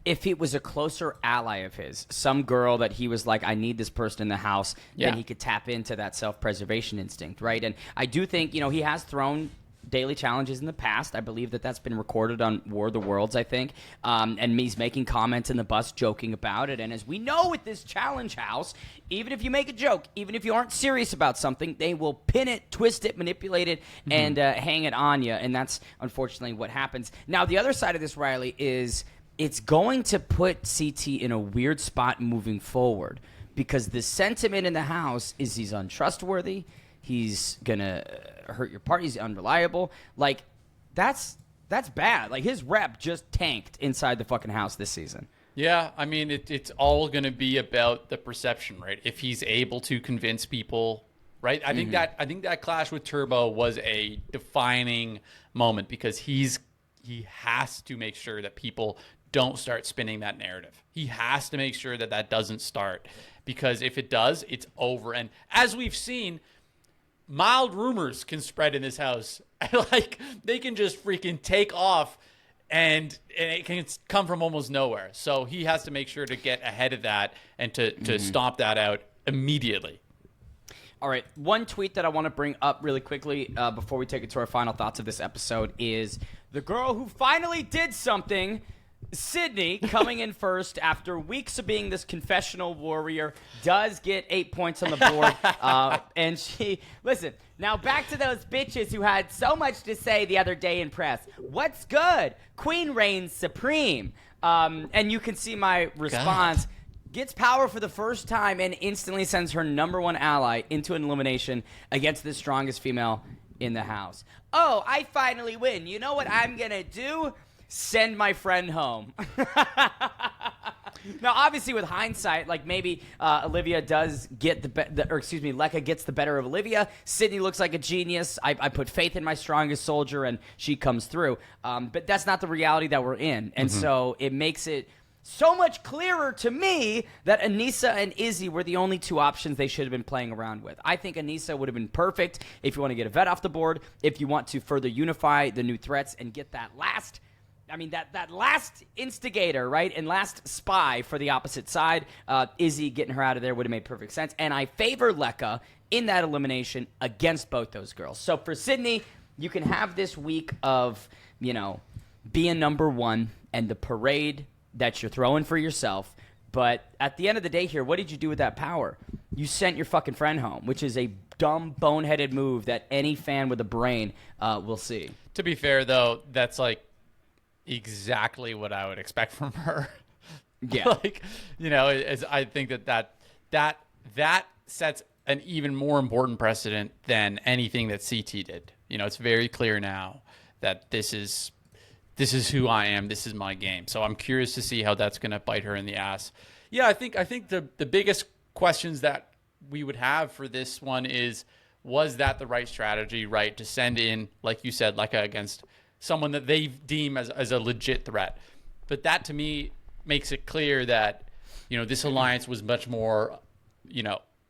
If it was a closer ally of his, some girl that he was like, I need this person in the house, then he could tap into that self-preservation instinct, right? And I do think, he has thrown daily challenges in the past. I believe that's been recorded on War of the Worlds, I think. And he's making comments in the bus joking about it. And as we know with this challenge house, even if you make a joke, even if you aren't serious about something, they will pin it, twist it, manipulate it, and hang it on you. And that's unfortunately what happens. Now, the other side of this, Riley, is it's going to put CT in a weird spot moving forward because the sentiment in the house is he's untrustworthy. He's going to hurt your party. He's unreliable. Like, that's bad. Like, his rep just tanked inside the fucking house this season. Yeah, I mean, it's all going to be about the perception, right? If he's able to convince people, right? I think that clash with Turbo was a defining moment because he has to make sure that people don't start spinning that narrative. He has to make sure that doesn't start because if it does, it's over. And as we've seen, mild rumors can spread in this house. Like, they can just freaking take off and it can come from almost nowhere. So he has to make sure to get ahead of that and to stomp that out immediately. All right, one tweet that I want to bring up really quickly before we take it to our final thoughts of this episode is the girl who finally did something Sydney, coming in first after weeks of being this confessional warrior, does get 8 points on the board. And listen, now back to those bitches who had so much to say the other day in press. What's good? Queen reigns supreme. And you can see my response. God. Gets power for the first time and instantly sends her number one ally into an elimination against the strongest female in the house. Oh, I finally win. You know what I'm going to do? Send my friend home. Now, obviously, with hindsight, like maybe Olivia does get Leka gets the better of Olivia. Sydney looks like a genius. I put faith in my strongest soldier, and she comes through. But that's not the reality that we're in. And so it makes it so much clearer to me that Aneesa and Izzy were the only two options they should have been playing around with. I think Aneesa would have been perfect if you want to get a vet off the board, if you want to further unify the new threats and get that last instigator, right, and last spy for the opposite side. Izzy getting her out of there would have made perfect sense. And I favor Leka in that elimination against both those girls. So for Sydney, you can have this week of, being number one and the parade that you're throwing for yourself. But at the end of the day here, what did you do with that power? You sent your fucking friend home, which is a dumb, boneheaded move that any fan with a brain will see. To be fair, though, that's like exactly what I would expect from her. Yeah. I think that sets an even more important precedent than anything that CT did. It's very clear now that this is who I am. This is my game. So I'm curious to see how that's going to bite her in the ass. Yeah, I think the biggest questions that we would have for this one is, was that the right strategy, right? To send in, like you said, Leka against someone that they deem as a legit threat. But that to me makes it clear that, this alliance was much more,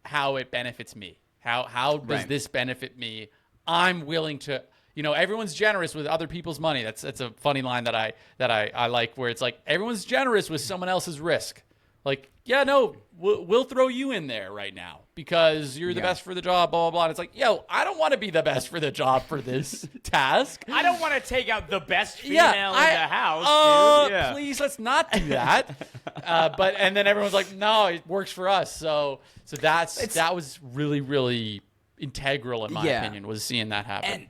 how it benefits me. How does this benefit me? I'm willing to, everyone's generous with other people's money. That's a funny line that I like, where it's like, everyone's generous with someone else's risk. Like, yeah, no, we'll throw you in there right now because you're the best for the job, blah, blah, blah. And it's like, I don't want to be the best for the job for this task. I don't want to take out the best female in the house, dude. Please, let's not do that. And then everyone's like, no, it works for us. So that was really, really integral in my opinion, was seeing that happen.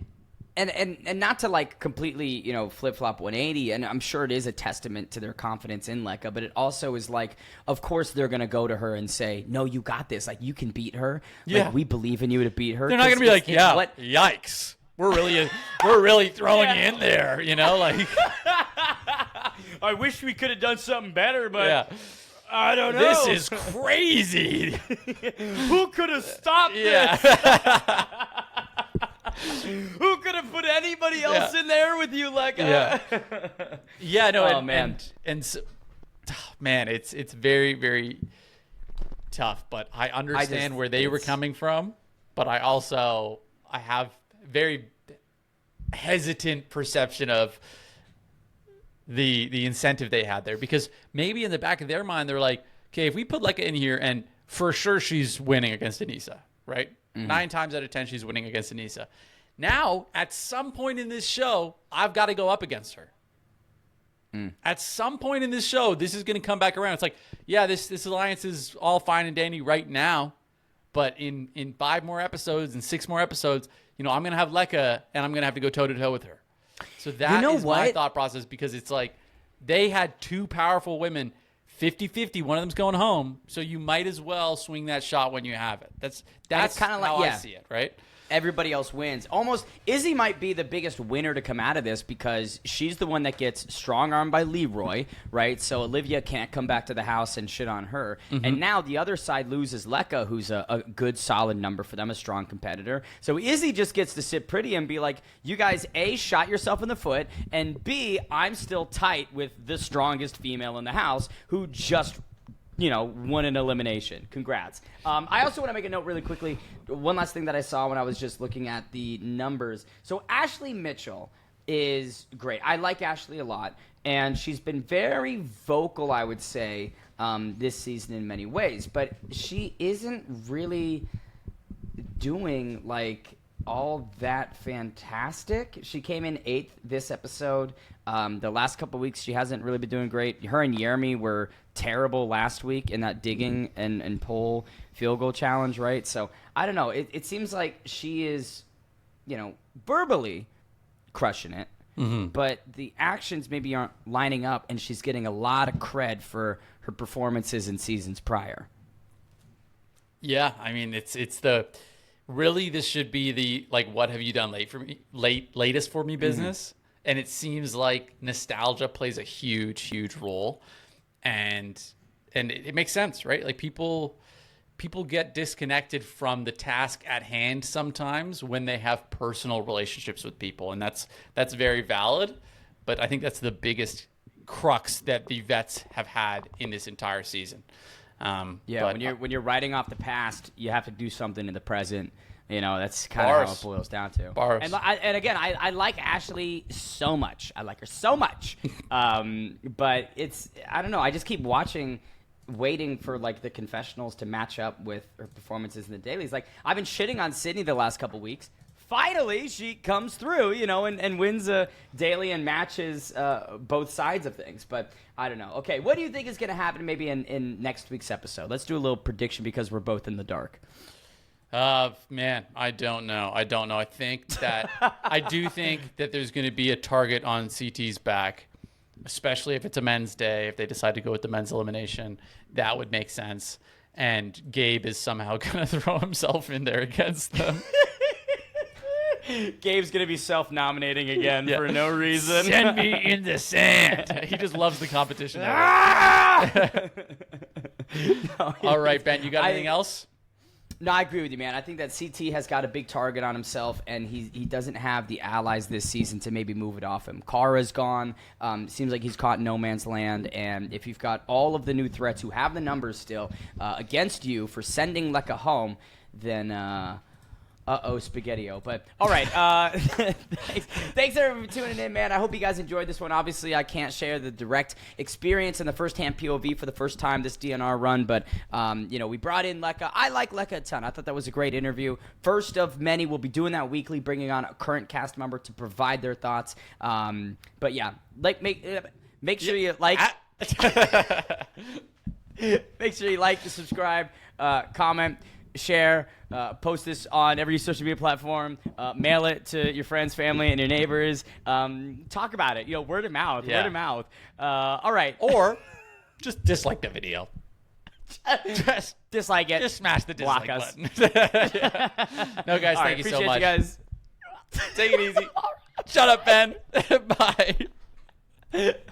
And not to like completely, flip-flop 180, and I'm sure it is a testament to their confidence in Leka, but it also is like, of course they're going to go to her and say, no, you got this. Like, you can beat her. Yeah. Like, we believe in you to beat her. They're not going to be like, yikes. We're really throwing you in there, like. I wish we could have done something better, but I don't know. This is crazy. Who could have stopped this? Who could have put anybody else in there with you, Leka? Man. And so, man, it's very, very tough. But I understand where they were coming from. But I have very hesitant perception of the incentive they had there, because maybe in the back of their mind they're like, okay, if we put Leka in here, and for sure she's winning against Aneesa, right? 9 times out of 10 she's winning against Aneesa. Now, at some point in this show, I've got to go up against her. At some point in this show, this is going to come back around. It's like, this alliance is all fine and dandy right now, but in 5 more episodes and 6 more episodes, I'm going to have Leka, and I'm going to have to go toe-to-toe with her. So that is my thought process, because it's like they had 2 powerful women, 50-50. One of them's going home, so you might as well swing that shot when you have it. That's kind of how I see it, right? Everybody else wins. Almost, Izzy might be the biggest winner to come out of this, because she's the one that gets strong-armed by Leroy, right? So Olivia can't come back to the house and shit on her. And now the other side loses Leka, who's a good, solid number for them, a strong competitor. So Izzy just gets to sit pretty and be like, you guys, A, shot yourself in the foot, and B, I'm still tight with the strongest female in the house who just won an elimination. Congrats. I also want to make a note really quickly. One last thing that I saw when I was just looking at the numbers. So Ashley Mitchell is great. I like Ashley a lot, and she's been very vocal, I would say, this season in many ways. But she isn't really doing, like, all that fantastic. She came in 8th this episode. The last couple weeks, she hasn't really been doing great. Her and Jeremy were terrible last week in that digging and pull field goal challenge, right? So, I don't know. It seems like she is, verbally crushing it. Mm-hmm. But the actions maybe aren't lining up, and she's getting a lot of cred for her performances in seasons prior. Yeah, I mean, it's really this should be the what have you done latest for me business, and it seems like nostalgia plays a huge role, and it makes sense, right? Like people get disconnected from the task at hand sometimes when they have personal relationships with people, and that's very valid. But I think that's the biggest crux that the vets have had in this entire season. When you're writing off the past, you have to do something in the present. That's kind of how it boils down to. Bars. And again, I like Ashley so much. I like her so much. But I don't know. I just keep waiting for the confessionals to match up with her performances in the dailies. I've been shitting on Sydney the last couple weeks. Finally, she comes through, and wins a daily and matches both sides of things. But I don't know. Okay, what do you think is going to happen maybe in next week's episode? Let's do a little prediction because we're both in the dark. Man, I don't know. I think that I do think that there's going to be a target on CT's back, especially if it's a men's day. If they decide to go with the men's elimination, that would make sense. And Gabe is somehow going to throw himself in there against them. Gabe's going to be self-nominating again for no reason. Send me in the sand. He just loves the competition. All right, Ben, you got anything else? No, I agree with you, man. I think that CT has got a big target on himself, and he doesn't have the allies this season to maybe move it off him. Kara's gone. Seems like he's caught no man's land, and if you've got all of the new threats who have the numbers still against you for sending Leka home, then Spaghetti-O. But all right, thanks everyone for tuning in, man. I hope you guys enjoyed this one. Obviously, I can't share the direct experience and the firsthand POV for the first time this DNR run, but we brought in Leka. I like Leka a ton. I thought that was a great interview. First of many. We'll be doing that weekly, bringing on a current cast member to provide their thoughts. But yeah, make sure you like. Make sure you like, subscribe, comment, share, post this on every social media platform, mail it to your friends, family, and your neighbors. Talk about it, word of mouth, word of mouth. All right. Or just dislike the video. Just dislike it. Just smash the dislike Block us. button. No, guys, thank you so much. Appreciate you guys. Take it easy. Shut up, Ben. Bye.